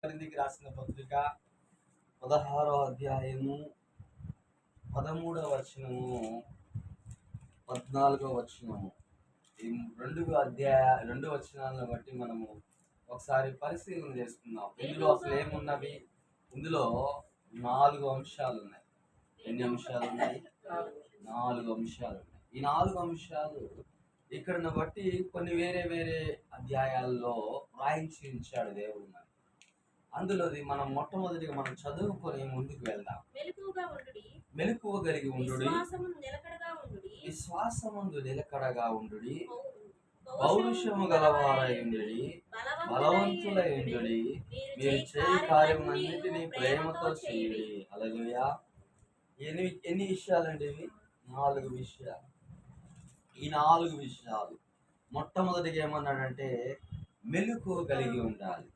కొరింథీయులకు రాసిన పత్రిక 16వ అధ్యాయము 13వ వచనము 14వ వచనము ఈ రెండు వచనాలను బట్టి మనము ఒకసారి పరిశీలన చేసుకుందాం. ఇందులో అసలు ఏమున్నవి? ఇందులో 4 అంశాలు ఉన్నాయి. ఎన్ని అంశాలు ఉన్నాయి? 4 అంశాలు ఉన్నాయి. ఈ 4 అంశాలు ఇక్కడను బట్టి కొన్ని వేరే వేరే అధ్యాయాల్లో రాయించి ఉంచాడు దేవుడు. అందులోది మనం మొట్టమొదటిగా మనం చదువుకొని ముందుకు వెళ్దాం. మెలకువ కలిగి ఉండుడి, విశ్వాసమందు నిలకడగా ఉండుడి, పౌరుషము గలవారై ఉండుడి, బలవంతులై ఉండుడి, మీరు చేయ కార్యములన్నిటినీ ప్రేమతో చేయుడి. హల్లెలూయా. ఎన్ని విషయాలండి ఇవి? 4 విషయాలు. ఈ 4 విషయాలు మొట్టమొదటిగా ఏమన్నాడంటే మెలకువ కలిగి ఉండాలి.